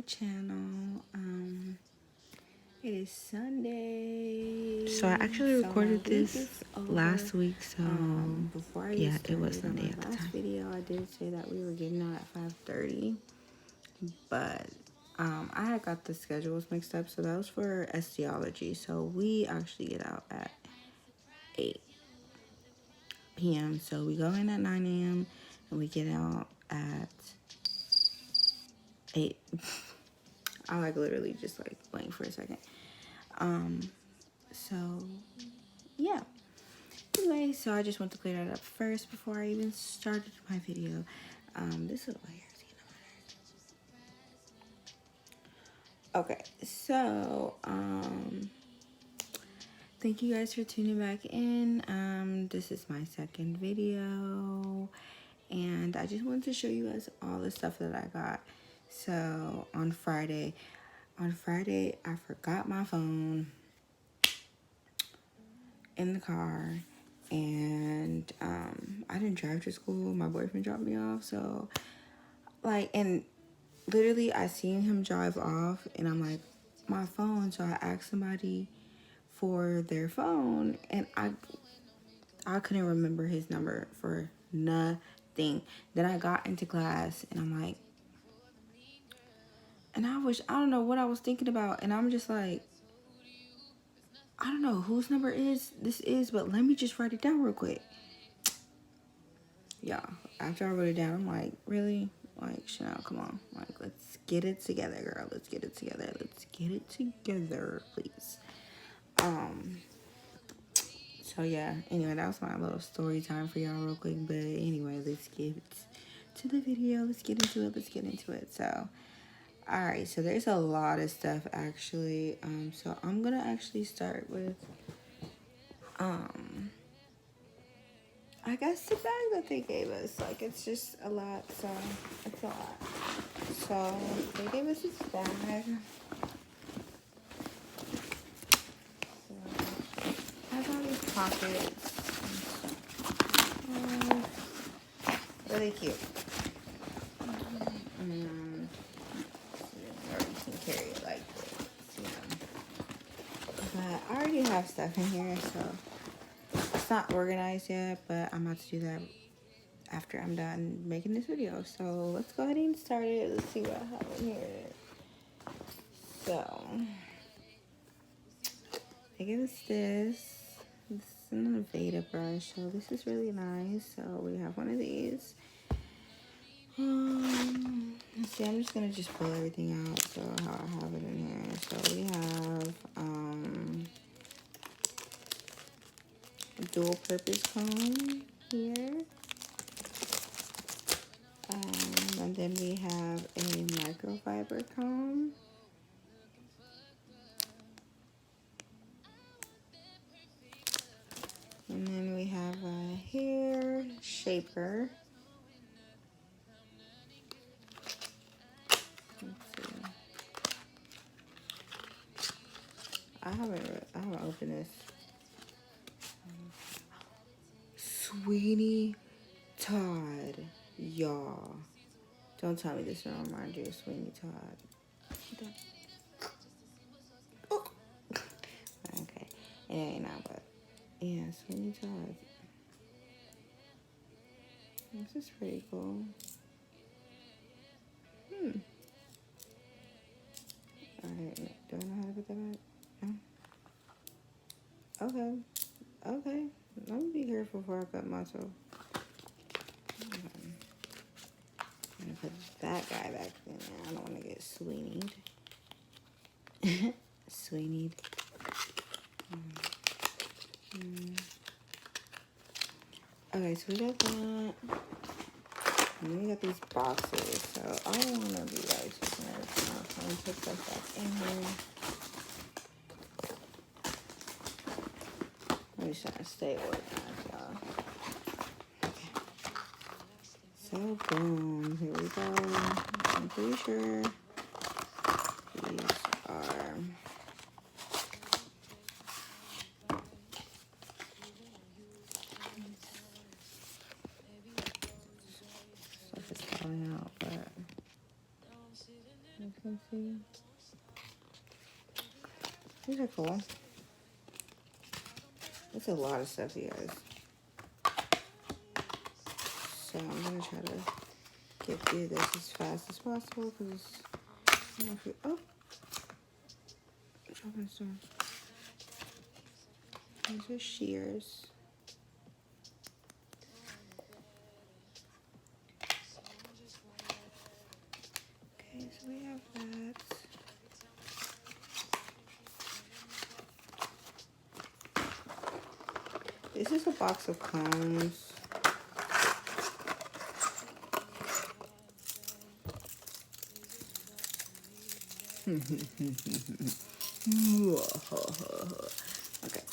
my channel. It is Sunday. So I actually recorded this last week, so before I yeah, started it was Sunday on at my the last time. video, I did say that we were getting out at 5:30, but I had got the schedules mixed up, so that was for Estiology. So we actually get out at 8 p.m. So we go in at 9 a.m. and we get out at 8. I like literally just like blank for a second. So yeah. Anyway, so I just want to clear that up first before I even started my video. This little hair is getting on my nerves. Okay, so thank you guys for tuning back in. This is my second video, and I just wanted to show you guys all the stuff that I got. So on Friday I forgot my phone in the car, and I didn't drive to school. My boyfriend dropped me off, so like, and literally I seen him drive off and I'm like, my phone. So I asked somebody for their phone, and I couldn't remember his number for nothing. Then I got into class and I'm like, and I don't know what I was thinking about, and I'm just like, I don't know whose number this is, but let me just write it down real quick. Yeah, after I wrote it down, I'm like, really? Like, Chanel, come on. Like, let's get it together, girl. Let's get it together. Let's get it together, please. So yeah, anyway, that was my little story time for y'all real quick. But anyway, let's get to the video. Let's get into it. So, alright, so there's a lot of stuff actually. So I'm gonna actually start with I guess the bag that they gave us. Like, it's just a lot, so it's a lot. So they gave us this bag. So I have all these pockets. Really cute. Or you can carry it like this, you know. But I already have stuff in here, so it's not organized yet, but I'm about to do that after I'm done making this video. So let's go ahead and get started. Let's see what I have in here. So they give us this. This is an Aveda brush, so this is really nice. So we have one of these. Let's see, I'm just gonna just pull everything out, so how I have it in here. So we have dual purpose comb here. And then we have a microfiber comb. And then we have a hair shaper. Let's see. I haven't opened this. Sweeney Todd, y'all. Don't tell me this don't remind you of Sweeney Todd. Oh. Okay, it ain't now, but yeah, Sweeney Todd. This is pretty cool. Alright, do I know how to put that back? No? Okay. Okay. Let me be careful before I cut myself. I'm gonna put that guy back in there. I don't want to get Sweeneyed. Sweeneyed. Okay, so we got that. And then we got these boxes. So I don't want to be like super nervous now. So I'm gonna put stuff back in here. I'm just trying to stay organized, y'all. Okay. So boom, here we go. I'm pretty sure these are stuff is falling out, but you can see. These are cool. It's a lot of stuff, you guys. So I'm gonna try to get through this as fast as possible because oh, chopping stone. These are shears. Okay, so we have that. This is a box of combs. Okay.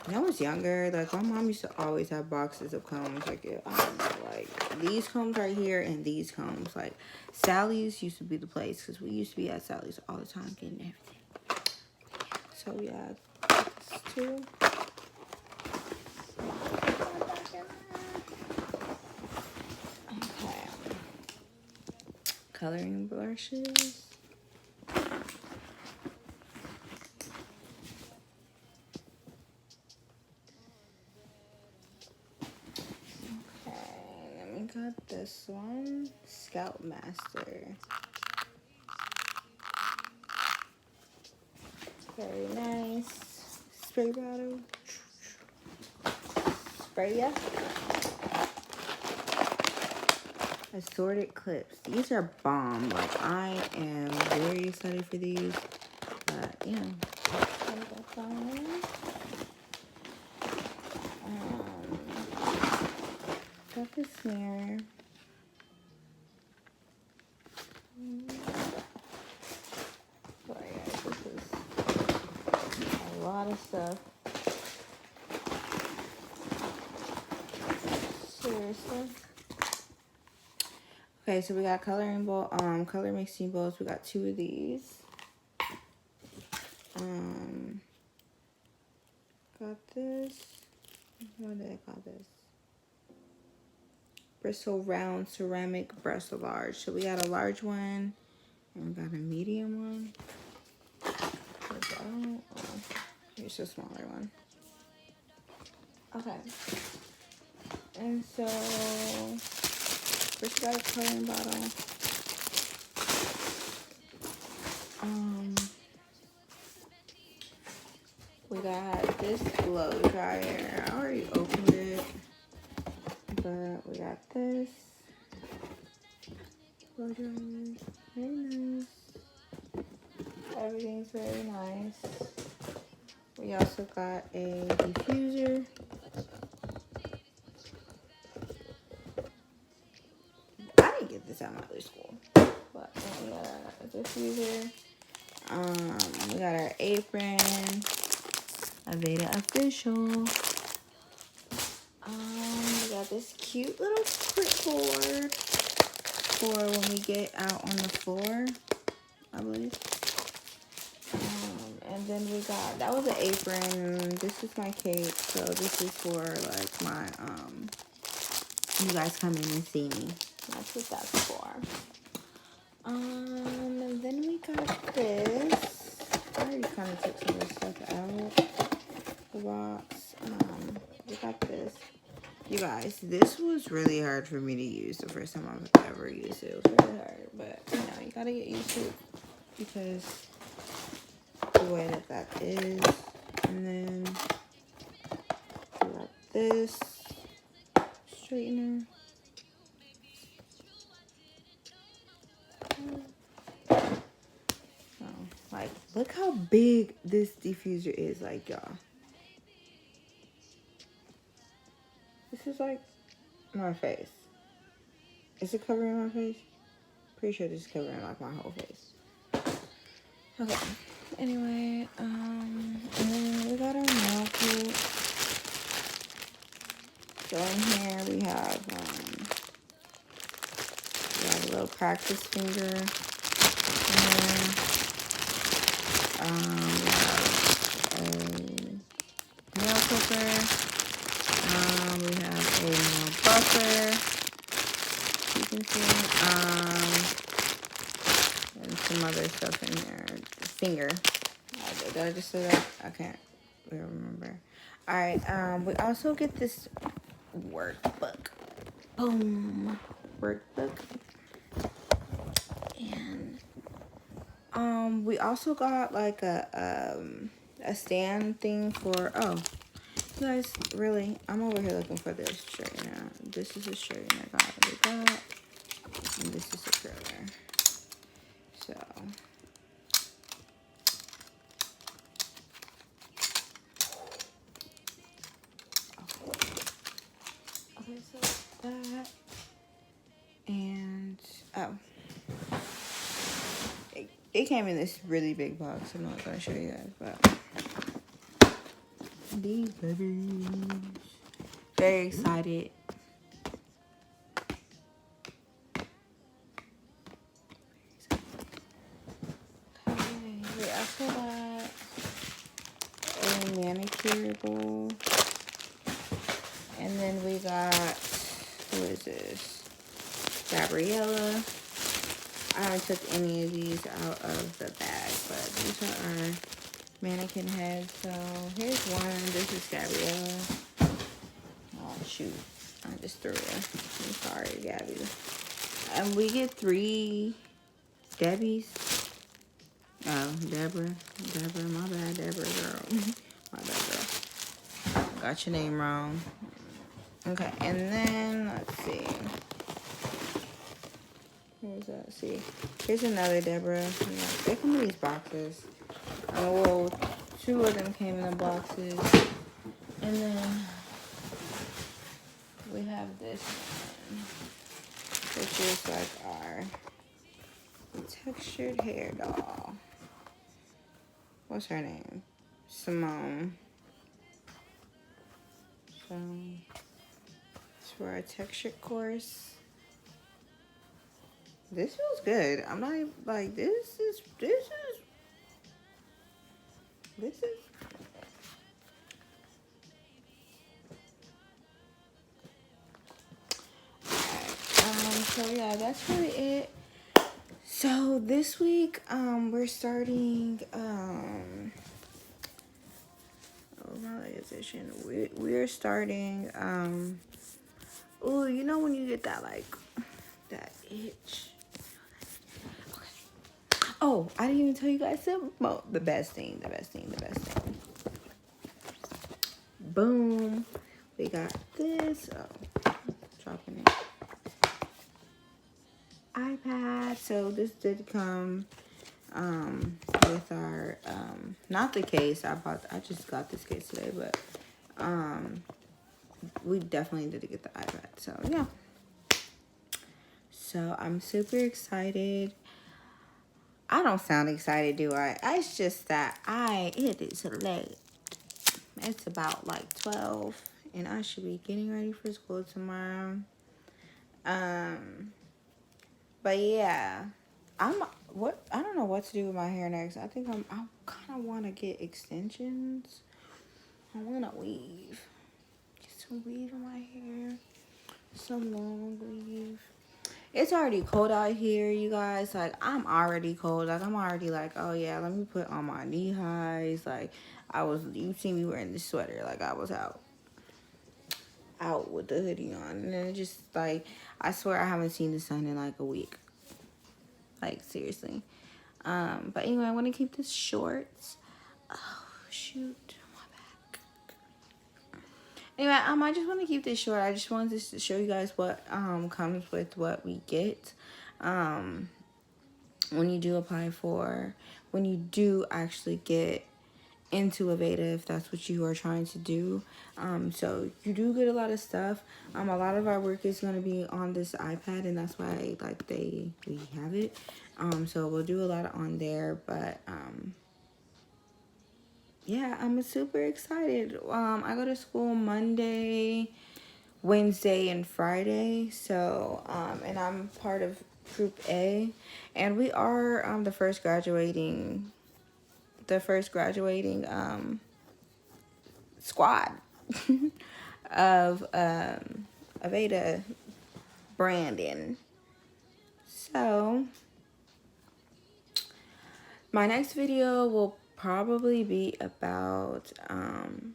When I was younger, like my mom used to always have boxes of combs. Like I don't know, like these combs right here and these combs. Like Sally's used to be the place because we used to be at Sally's all the time getting everything. So yeah, this too. Okay. Coloring brushes. Got this one, Scoutmaster. Very nice. Spray bottle. Spray ya. Assorted clips. These are bomb. Like I am very excited for these. But yeah. Got this mirror. Sorry guys, this is a lot of stuff. Seriously. Okay, so we got coloring bowl, color mixing bowls. We got 2 of these. Got this. What did I call this? Bristle round ceramic brush large. So we got a large one and we got a medium one. Here's a smaller one. Okay. And so first we got a coloring bottle. We got this blow dryer. I already opened it. But we got this. Blow dryer. Very nice. Everything's very nice. We also got a diffuser. I didn't get this at my other school. But we got a diffuser. We got our apron. Aveda Official. We got this cute little clipboard for when we get out on the floor, I believe. And then we got, that was an apron. This is my cape, so this is for like my, you guys come in and see me. That's what that's for. And then we got this. I already kind of took some of this stuff out the box. We got this. You guys, this was really hard for me to use the first time I've ever used it. It was really hard, but you know, you gotta get used to it because the way that is. And then we got this straightener. Oh, like, look how big this diffuser is, like, y'all. This is like my face. Is it covering my face? Pretty sure this is covering like my whole face. Okay. Anyway, and then we got our nail kit. So in here we have a little practice finger. We have a nail clipper. We have a nail buffer. and some other stuff in there. The finger. Did I just say that? I can't remember. All right. We also get this workbook. Boom. Workbook. And we also got like a stand thing for, oh, you guys, really, I'm over here looking for this straightener. This is a straightener we got, and this is a curler. So okay, so that, and oh, it came in this really big box. I'm not gonna show you guys, but these babies, very excited. Okay, we also got a manicure bowl, and then we got, who is this? Gabriella. I haven't took any of these out of the bag, but these are our mannequin heads. So here's one. This is Gabriella. Oh shoot, I just threw it. I'm sorry, Gabby. And we get 3 Debbies. Oh, Deborah, my bad, Deborah, girl. My bad, girl. Got your name wrong. Okay, and then let's see. Where's that? See, here's another Deborah. Yeah, they come in these boxes. Well, 2 of them came in the boxes, and then we have this one, which is like our textured hair doll. What's her name? Simone. So it's for our textured course. This feels good. I'm not even, like, this is alright. So yeah, that's really it. So this week, we're starting, we're starting, oh, you know when you get that, like, that itch? Oh, I didn't even tell you guys the best thing. Boom. We got this. Oh, dropping it. iPad. So this did come with our not the case. I just got this case today, but we definitely did get the iPad. So yeah. So I'm super excited. I don't sound excited, do I? It's just that it is late. It's about like 12, and I should be getting ready for school tomorrow. But yeah, I don't know what to do with my hair next. I think I kind of want to get extensions. I want to weave. Get some weave in my hair. Some long weave. It's already cold out here, you guys. Like, I'm already cold. Like, I'm already like, oh yeah, let me put on my knee highs. Like, you see me wearing this sweater. Like, I was out with the hoodie on. And then it just, like, I swear I haven't seen the sun in like a week. Like, seriously. But anyway, I want to keep this short. Oh, shoot. My back. Anyway, I just want to keep this short. I just wanted to show you guys what comes with what we get when you do apply for, when you do actually get into Aveda, if that's what you are trying to do. So you do get a lot of stuff. A lot of our work is going to be on this iPad, and that's why like we have it. So we'll do a lot on there, but yeah, I'm super excited. I go to school Monday, Wednesday, and Friday. So and I'm part of Group A, and we are the first graduating squad of Aveda Brandon. So my next video will probably be about I'm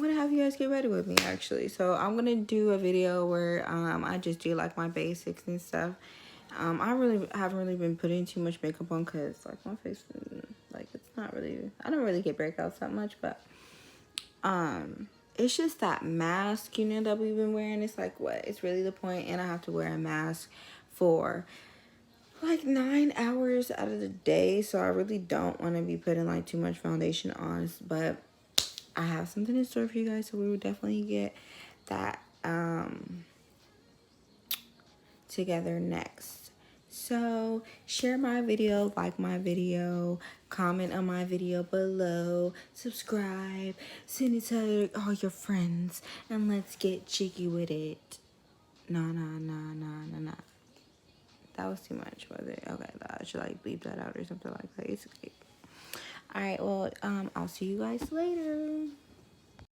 gonna have you guys get ready with me, actually. So I'm gonna do a video where I just do like my basics and stuff. I really haven't really been putting too much makeup on because like my face, like it's not really, I don't really get breakouts that much, but it's just that mask, you know, that we've been wearing. It's like, what? It's really the point, and I have to wear a mask for like 9 hours out of the day, so I really don't want to be putting like too much foundation on, but I have something in store for you guys, so we will definitely get that together next. So share my video, like my video, comment on my video below, subscribe, send it to all your friends, and let's get jiggy with it. Nah. That was too much, was it? Okay, I should like bleep that out or something like that. It's okay. All right, well, I'll see you guys later.